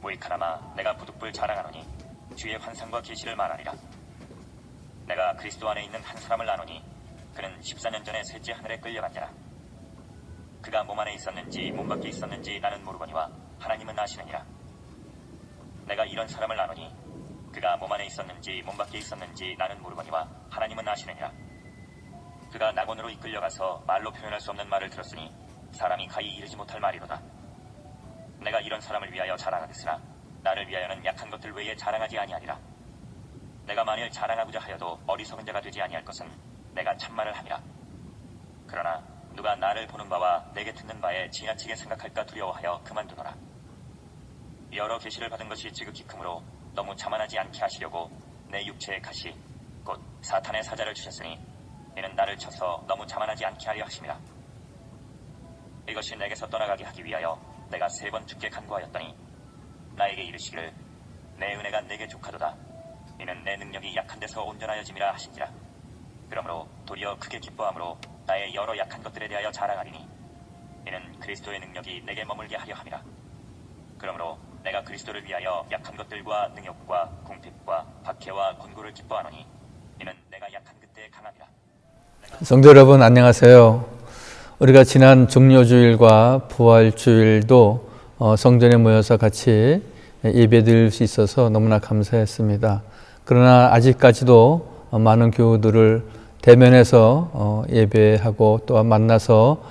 보이카나마 내가 부득불 자랑하노니 주의 환상과 계시를 말하리라. 내가 그리스도 안에 있는 한 사람을 아노니 그는 14년 전에 셋째 하늘에 끌려간 자라. 그가 몸 안에 있었는지 몸 밖에 있었는지 나는 모르거니와 하나님은 아시느니라. 내가 이런 사람을 아노니 그가 몸 안에 있었는지 몸 밖에 있었는지 나는 모르거니와 하나님은 아시느니라. 그가 낙원으로 이끌려가서 말로 표현할 수 없는 말을 들었으니 사람이 가히 이르지 못할 말이로다. 내가 이런 사람을 위하여 자랑하겠으나 나를 위하여는 약한 것들 외에 자랑하지 아니하리라. 내가 만일 자랑하고자 하여도 어리석은 자가 되지 아니할 것은 내가 참말을 함이라. 그러나 누가 나를 보는 바와 내게 듣는 바에 지나치게 생각할까 두려워하여 그만두노라. 여러 계시를 받은 것이 지극히 크므로 너무 자만하지 않게 하시려고 내 육체의 가시 곧 사탄의 사자를 주셨으니 이는 나를 쳐서 너무 자만하지 않게 하려 하심이라. 이것이 내게서 떠나가게 하기 위하여 내가 3번 주께 간구하였더니 나에게 이르시기를 내 은혜가 내게 족하도다. 이는 내 능력이 약한 데서 온전하여짐이라 하신지라. 그러므로 도리어 크게 기뻐함으로 나의 여러 약한 것들에 대하여 자랑하리니 이는 그리스도의 능력이 내게 머물게 하려 함이라. 그러므로 내가 그리스도를 위하여 약한 것들과 능욕과 궁핍과 박해와 권고를 기뻐하노니 이는 내가 약한 그때에 강함이라. 성도 여러분 안녕하세요. 우리가 지난 종료주일과 부활주일도 성전에 모여서 같이 예배드릴 수 있어서 너무나 감사했습니다. 그러나 아직까지도 많은 교우들을 대면해서 예배하고 또한 만나서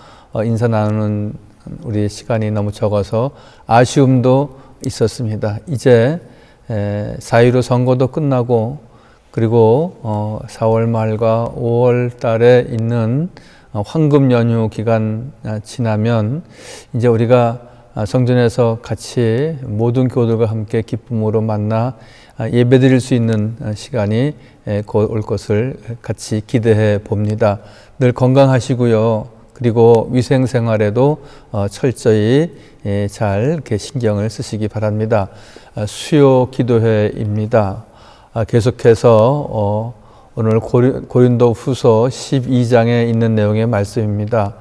인사 나누는 우리 시간이 너무 적어서 아쉬움도 있었습니다. 이제 4.15 선거도 끝나고 그리고 4월 말과 5월 달에 있는 황금 연휴 기간 지나면 이제 우리가 성전에서 같이 모든 교우들과 함께 기쁨으로 만나 예배드릴 수 있는 시간이 곧 올 것을 같이 기대해 봅니다. 늘 건강하시고요. 그리고 위생생활에도 철저히 잘 이렇게 신경을 쓰시기 바랍니다. 수요 기도회입니다. 계속해서 오늘 고린도 후서 12장에 있는 내용의 말씀입니다.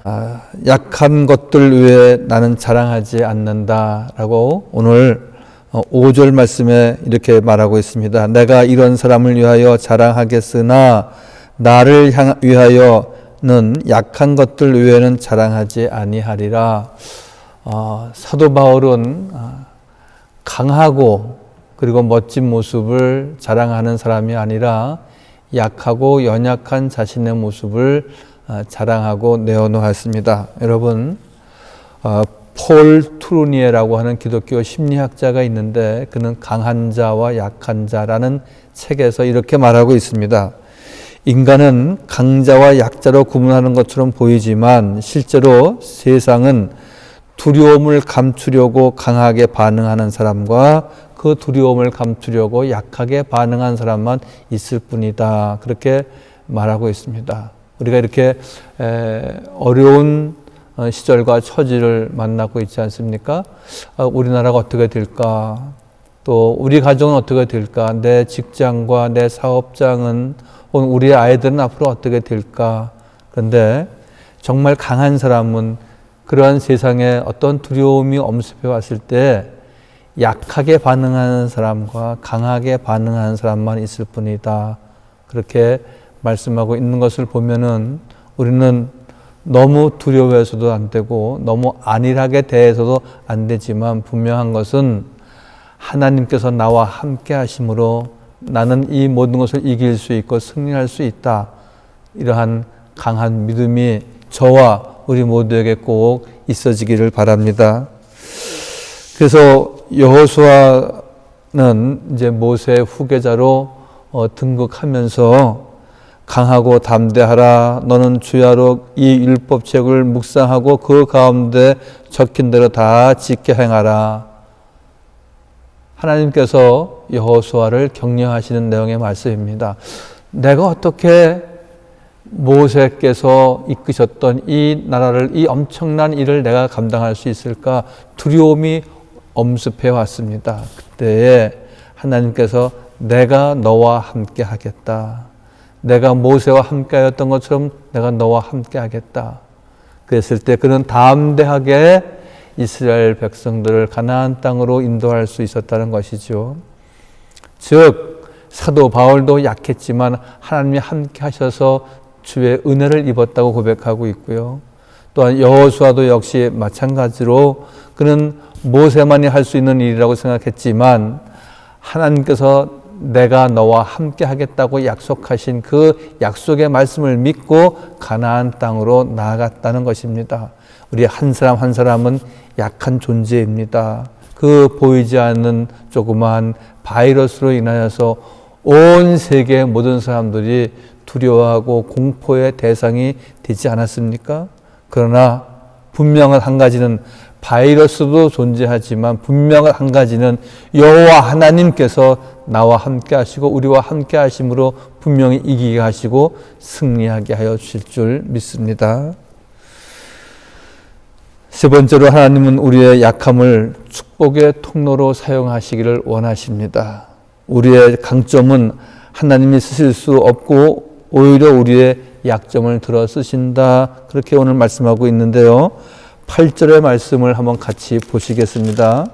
약한 것들 외에 나는 자랑하지 않는다라고 오늘 5절 말씀에 이렇게 말하고 있습니다. 내가 이런 사람을 위하여 자랑하겠으나 나를 위하여는 약한 것들 외에는 자랑하지 아니하리라. 사도 바울은 강하고 그리고 멋진 모습을 자랑하는 사람이 아니라 약하고 연약한 자신의 모습을 자랑하고 내어놓았습니다. 여러분, 폴 트루니에라고 하는 기독교 심리학자가 있는데 그는 강한 자와 약한 자라는 책에서 이렇게 말하고 있습니다. 인간은 강자와 약자로 구분하는 것처럼 보이지만 실제로 세상은 두려움을 감추려고 강하게 반응하는 사람과 그 두려움을 감추려고 약하게 반응한 사람만 있을 뿐이다. 그렇게 말하고 있습니다. 우리가 이렇게 어려운 시절과 처지를 만나고 있지 않습니까? 우리나라가 어떻게 될까? 또 우리 가정은 어떻게 될까? 내 직장과 내 사업장은 혹은 우리 아이들은 앞으로 어떻게 될까? 그런데 정말 강한 사람은 그러한 세상에 어떤 두려움이 엄습해 왔을 때 약하게 반응하는 사람과 강하게 반응하는 사람만 있을 뿐이다. 그렇게 말씀하고 있는 것을 보면은 우리는 너무 두려워해서도 안 되고 너무 안일하게 대해서도 안 되지만 분명한 것은 하나님께서 나와 함께 하심으로 나는 이 모든 것을 이길 수 있고 승리할 수 있다. 이러한 강한 믿음이 저와 우리 모두에게 꼭 있어지기를 바랍니다. 그래서 여호수아는 이제 모세의 후계자로 등극하면서 강하고 담대하라. 너는 주야로 이 율법책을 묵상하고 그 가운데 적힌 대로 다 지켜 행하라. 하나님께서 여호수아를 격려하시는 내용의 말씀입니다. 내가 어떻게 모세께서 이끄셨던 이 나라를, 이 엄청난 일을 내가 감당할 수 있을까? 두려움이 엄습해 왔습니다. 그때에 하나님께서 내가 너와 함께 하겠다. 내가 모세와 함께 하였던 것처럼 내가 너와 함께 하겠다. 그랬을 때 그는 담대하게 이스라엘 백성들을 가나안 땅으로 인도할 수 있었다는 것이죠. 즉 사도 바울도 약했지만 하나님이 함께 하셔서 주의 은혜를 입었다고 고백하고 있고요. 또한 여호수아도 역시 마찬가지로 그는 모세만이 할 수 있는 일이라고 생각했지만 하나님께서 내가 너와 함께 하겠다고 약속하신 그 약속의 말씀을 믿고 가나안 땅으로 나아갔다는 것입니다. 우리 한 사람 한 사람은 약한 존재입니다. 그 보이지 않는 조그마한 바이러스로 인하여서 온 세계 모든 사람들이 두려워하고 공포의 대상이 되지 않았습니까? 그러나 분명한 한 가지는 바이러스도 존재하지만 분명한 한 가지는 여호와 하나님께서 나와 함께 하시고 우리와 함께 하심으로 분명히 이기게 하시고 승리하게 하여 주실 줄 믿습니다. 세 번째로 하나님은 우리의 약함을 축복의 통로로 사용하시기를 원하십니다. 우리의 강점은 하나님이 쓰실 수 없고 오히려 우리의 약점을 들어 쓰신다. 그렇게 오늘 말씀하고 있는데요. 8절의 말씀을 한번 같이 보시겠습니다.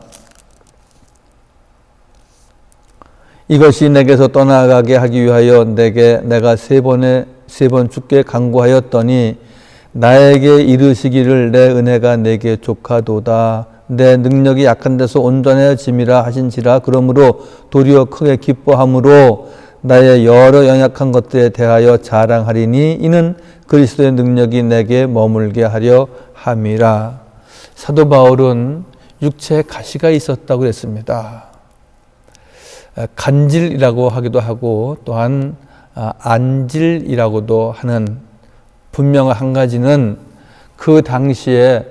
이것이 내게서 떠나가게 하기 위하여 내가 세 번 주께 간구하였더니 나에게 이르시기를 내 은혜가 내게 족하도다. 내 능력이 약한 데서 온전해짐이라 하신지라. 그러므로 도리어 크게 기뻐함으로 나의 여러 연약한 것들에 대하여 자랑하리니 이는 그리스도의 능력이 내게 머물게 하려 함이라. 사도 바울은 육체에 가시가 있었다고 그랬습니다. 간질이라고 하기도 하고 또한 안질이라고도 하는 분명한 한 가지는 그 당시에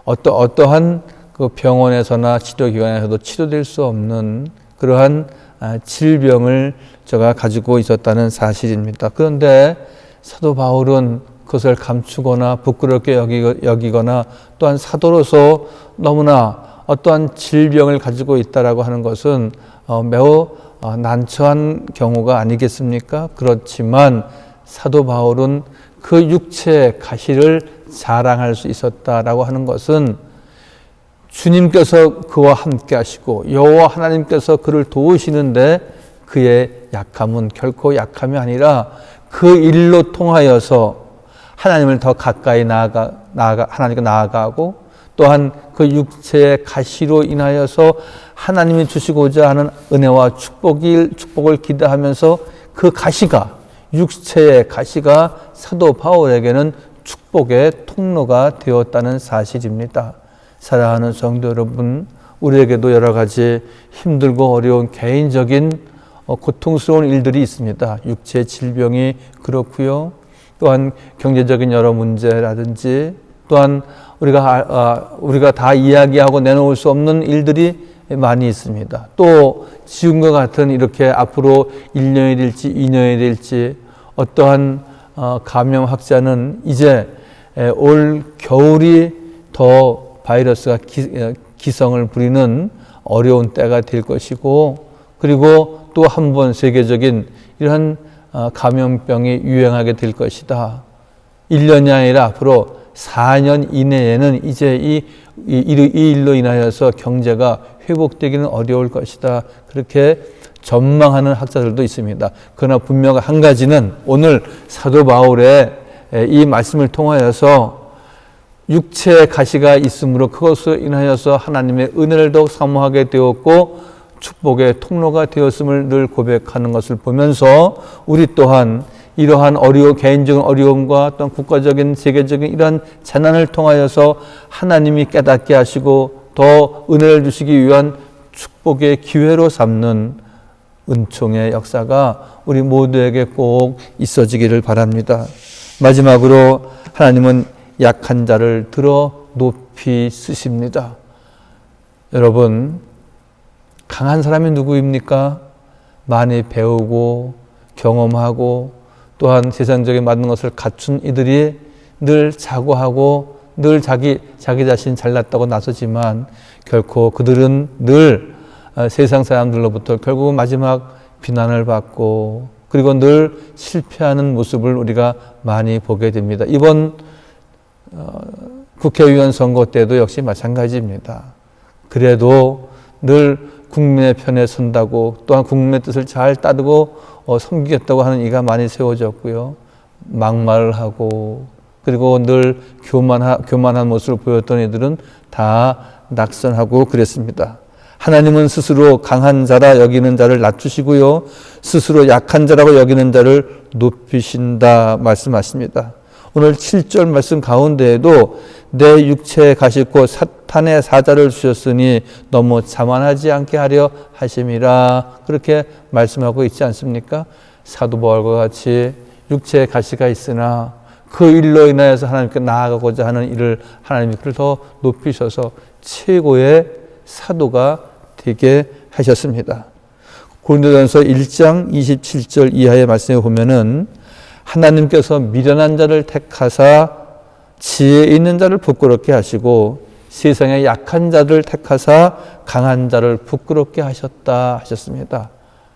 어떠한 그 병원에서나 치료기관에서도 치료될 수 없는 그러한 질병을 제가 가지고 있었다는 사실입니다. 그런데 사도 바울은 그것을 감추거나 부끄럽게 여기거나 또한 사도로서 너무나 어떠한 질병을 가지고 있다라고 하는 것은 매우 난처한 경우가 아니겠습니까? 그렇지만 사도 바울은 그 육체의 가시를 자랑할 수 있었다라고 하는 것은 주님께서 그와 함께 하시고 여호와 하나님께서 그를 도우시는데 그의 약함은 결코 약함이 아니라 그 일로 통하여서 하나님을 더 가까이 하나님께 나아가고 또한 그 육체의 가시로 인하여서 하나님이 주시고자 하는 은혜와 축복을 기대하면서 그 가시가 육체의 가시가 사도 바울에게는 축복의 통로가 되었다는 사실입니다. 사랑하는 성도 여러분, 우리에게도 여러 가지 힘들고 어려운 개인적인 고통스러운 일들이 있습니다. 육체 질병이 그렇고요. 또한 경제적인 여러 문제라든지 또한 우리가 다 이야기하고 내놓을 수 없는 일들이 많이 있습니다. 또 지금과 같은 이렇게 앞으로 1년이 될지 2년이 될지 어떠한 감염 확산은 이제 올 겨울이 더 바이러스가 기성을 부리는 어려운 때가 될 것이고 그리고 또 한 번 세계적인 이러한 감염병이 유행하게 될 것이다. 1년이 아니라 앞으로 4년 이내에는 이제 이 일로 인하여서 경제가 회복되기는 어려울 것이다. 그렇게 전망하는 학자들도 있습니다. 그러나 분명한 한 가지는 오늘 사도 바울의 이 말씀을 통하여서 육체의 가시가 있으므로 그것으로 인하여서 하나님의 은혜를 더욱 사모하게 되었고 축복의 통로가 되었음을 늘 고백하는 것을 보면서 우리 또한 이러한 개인적인 어려움과 또한 국가적인 세계적인 이러한 재난을 통하여서 하나님이 깨닫게 하시고 더 은혜를 주시기 위한 축복의 기회로 삼는 은총의 역사가 우리 모두에게 꼭 있어지기를 바랍니다. 마지막으로 하나님은 약한 자를 들어 높이 쓰십니다. 여러분, 강한 사람이 누구입니까? 많이 배우고 경험하고 또한 세상적인 많은 것을 갖춘 이들이 늘 자고하고 늘 자기 자신 잘났다고 나서지만 결코 그들은 늘 세상 사람들로부터 결국은 마지막 비난을 받고 그리고 늘 실패하는 모습을 우리가 많이 보게 됩니다. 이번 국회의원 선거 때도 역시 마찬가지입니다. 그래도 늘 국민의 편에 선다고 또한 국민의 뜻을 잘 따르고 섬기겠다고 하는 이가 많이 세워졌고요. 막말을 하고 그리고 늘 교만한 모습을 보였던 이들은 다 낙선하고 그랬습니다. 하나님은 스스로 강한 자라 여기는 자를 낮추시고요. 스스로 약한 자라고 여기는 자를 높이신다 말씀하십니다. 오늘 7절 말씀 가운데에도 내 육체에 가시고 사탄의 사자를 주셨으니 너무 자만하지 않게 하려 하심이라 그렇게 말씀하고 있지 않습니까? 사도 바울과 같이 육체에 가시가 있으나 그 일로 인하여서 하나님께 나아가고자 하는 일을 하나님이 그를 더 높이셔서 최고의 사도가 되게 하셨습니다. 고린도전서 1장 27절 이하의 말씀에 보면은 하나님께서 미련한 자를 택하사 지혜 있는 자를 부끄럽게 하시고 세상의 약한 자를 택하사 강한 자를 부끄럽게 하셨다 하셨습니다.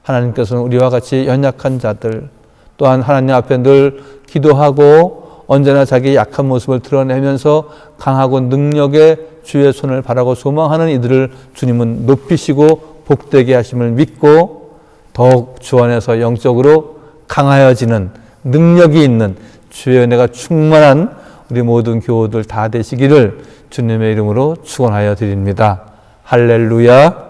하나님께서는 우리와 같이 연약한 자들 또한 하나님 앞에 늘 기도하고 언제나 자기의 약한 모습을 드러내면서 강하고 능력의 주의 손을 바라고 소망하는 이들을 주님은 높이시고 복되게 하심을 믿고 더욱 주 안에서 영적으로 강하여지는 능력이 있는 주의 은혜가 충만한 우리 모든 교우들 다 되시기를 주님의 이름으로 축원하여 드립니다. 할렐루야.